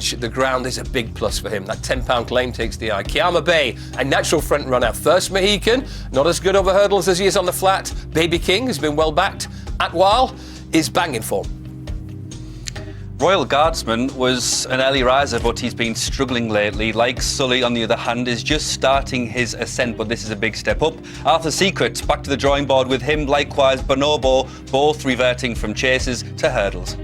The ground is a big plus for him. That £10 claim takes the eye. Kiama Bay, a natural front runner. First Mohican, not as good over hurdles as he is on the flat. Baby King has been well backed. Atwal is banging form. Royal Guardsman was an early riser, but he's been struggling lately. Like Sully, on the other hand, is just starting his ascent, but this is a big step up. Arthur Secret, back to the drawing board with him. Likewise, Bonobo, both reverting from chases to hurdles.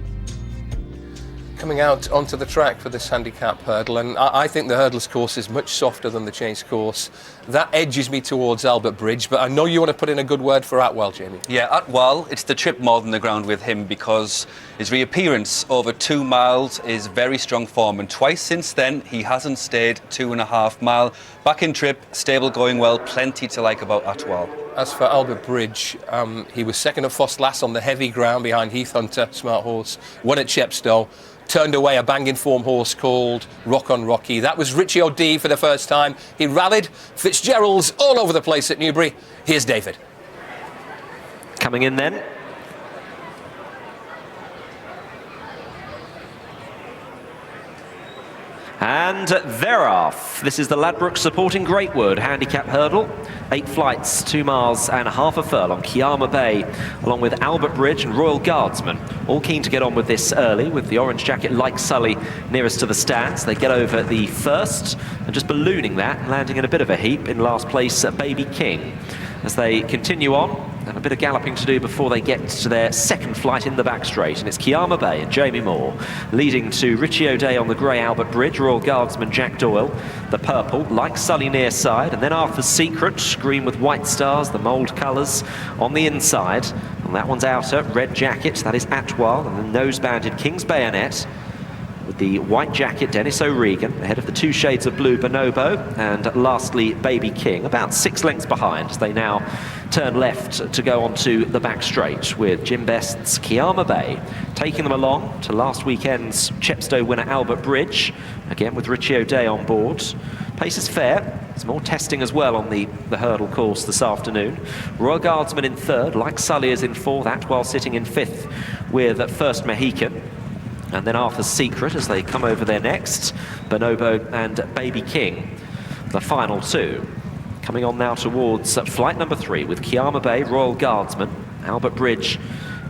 Coming out onto the track for this handicap hurdle, and I think the hurdles course is much softer than the chase course. That edges me towards Albert Bridge, but I know you want to put in a good word for Atwal, Jamie. Yeah, Atwal, it's the trip more than the ground with him, because his reappearance over 2 miles is very strong form, and twice since then he hasn't stayed 2.5 mile. Back in trip, stable going well, plenty to like about Atwal. As for Albert Bridge, he was second at Foss on the heavy ground behind Heath Hunter, smart horse, won at Chepstow. Turned away a banging form horse called Rock on Rocky. That was Richie O'Dea for the first time. He rallied. Fitzgerald's all over the place at Newbury. Here's David. Coming in then. And they're off. This is the Ladbrokes supporting Greatwood handicap hurdle. 8 flights, 2 miles and half a furlong. Kiama Bay, along with Albert Bridge and Royal Guardsman, all keen to get on with this early, with the orange jacket like Sully nearest to the stands. They get over the first and just ballooning that, landing in a bit of a heap in last place, Baby King. As they continue on, and a bit of galloping to do before they get to their second flight in the back straight, and it's Kiama Bay and Jamie Moore leading to Richie O'Dea on the grey Albert Bridge, Royal Guardsman Jack Doyle, the purple, like Sully near side, and then Arthur's Secret, green with white stars, the mould colours on the inside, and that one's outer, red jacket, that is Atwal, and the nose-banded King's Bayonet, with the white jacket, Dennis O'Regan, ahead of the 2 shades of blue, Bonobo, and lastly, Baby King, about 6 lengths behind as they now turn left to go onto the back straight, with Jim Best's Kiama Bay taking them along to last weekend's Chepstow winner Albert Bridge, again with Richie O'Dea on board. Pace is fair. There's more testing as well on the hurdle course this afternoon. Royal Guardsman in 3rd, like Sully is in 4th, Atwal sitting in 5th with First Mohican. And then Arthur's Secret as they come over there next. Bonobo and Baby King, the final 2. Coming on now towards flight number 3 with Kiama Bay, Royal Guardsman. Albert Bridge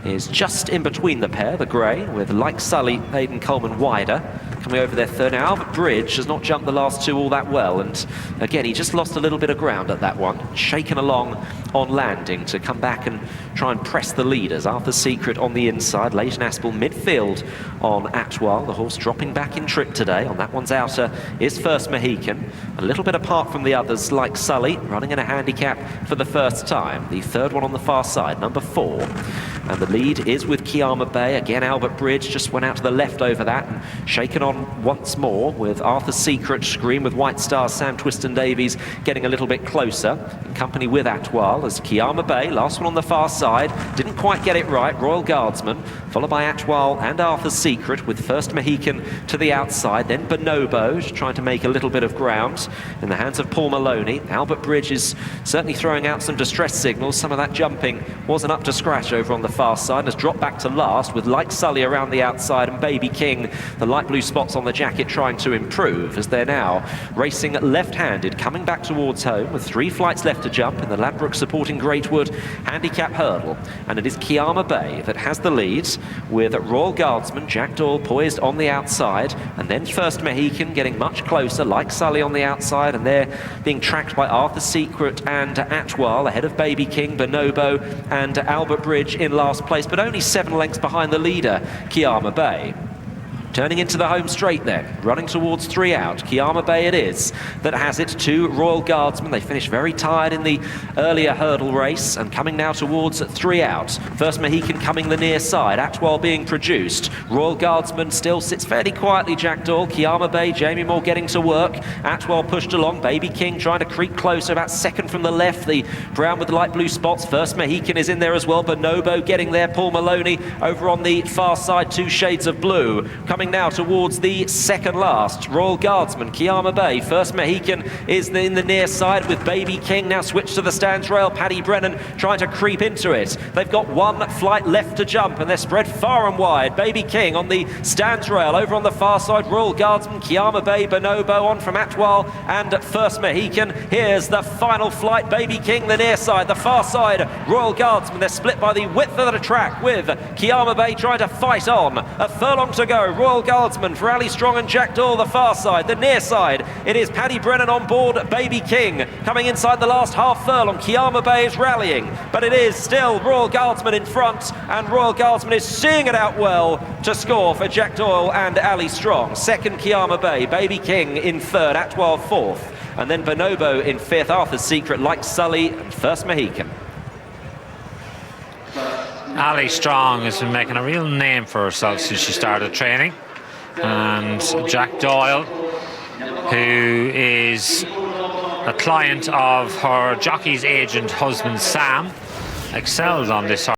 is just in between the pair, the grey, with like Sully, Aidan Coleman wider. Coming over their 3rd. Now Albert Bridge has not jumped the last 2 all that well, and again he just lost a little bit of ground at that one, shaken along on landing to come back and try and press the leaders. Arthur's Secret on the inside, Leighton Aspel midfield on Atwal, the horse dropping back in trip today. On that one's outer is First Mohican, a little bit apart from the others like Sully, running in a handicap for the first time. The 3rd one on the far side, number 4. And the lead is with Kiama Bay. Again, Albert Bridge just went out to the left over that and shaken on once more with Arthur's Secret, green with white stars, Sam Twiston-Davies getting a little bit closer in company with Atwal as Kiama Bay, last one on the far side, didn't quite get it right. Royal Guardsman, followed by Atwal and Arthur's Secret with First Mohican to the outside, then Bonobo trying to make a little bit of ground in the hands of Paul Maloney. Albert Bridge is certainly throwing out some distress signals. Some of that jumping wasn't up to scratch over on the far side and has dropped back to last with like Sully around the outside and Baby King, the light blue spots on the jacket, trying to improve as they're now racing left-handed, coming back towards home with 3 flights left to jump in the Ladbrokes supporting Greatwood handicap hurdle. And it is Kiama Bay that has the lead with Royal Guardsman, Jack Doyle poised on the outside, and then First Mohican getting much closer, like Sully on the outside, and they're being tracked by Arthur's Secret and Atwal, ahead of Baby King, Bonobo and Albert Bridge in last place, but only 7 lengths behind the leader, Kiama Bay. Turning into the home straight then, running towards 3 out. Kiama Bay it is that has it to Royal Guardsman. They finished very tired in the earlier hurdle race and coming now towards 3 out. First Mohican coming the near side, Atwal being produced. Royal Guardsman still sits fairly quietly, Jack Doyle. Kiama Bay, Jamie Moore getting to work. Atwal pushed along, Baby King trying to creep closer, about 2nd from the left. The brown with the light blue spots. First Mohican is in there as well. Bonobo getting there. Paul Maloney over on the far side, 2 shades of blue. Coming coming now towards the second last. Royal Guardsman, Kiama Bay, First Mohican is in the near side with Baby King now switched to the stands rail. Paddy Brennan trying to creep into it. They've got one flight left to jump and they're spread far and wide. Baby King on the stands rail. Over on the far side, Royal Guardsman, Kiama Bay, Bonobo on from Atwal and First Mohican. Here's the final flight. Baby King, the near side, the far side, Royal Guardsman. They're split by the width of the track with Kiama Bay trying to fight on. A furlong to go. Royal Guardsman for Ali Strong and Jack Doyle, the far side. The near side, it is Paddy Brennan on board Baby King. Coming inside the last half furlong, Kiama Bay is rallying, but it is still Royal Guardsman in front, and Royal Guardsman is seeing it out well to score for Jack Doyle and Ali Strong. Second, Kiama Bay, Baby King in third, Atwal fourth, and then Bonobo in fifth, Arthur's Secret, Like Sully, and First Mohican. Ali Strong has been making a real name for herself since she started training, and Jack Doyle, who is a client of her jockey's agent husband Sam, excelled on this horse.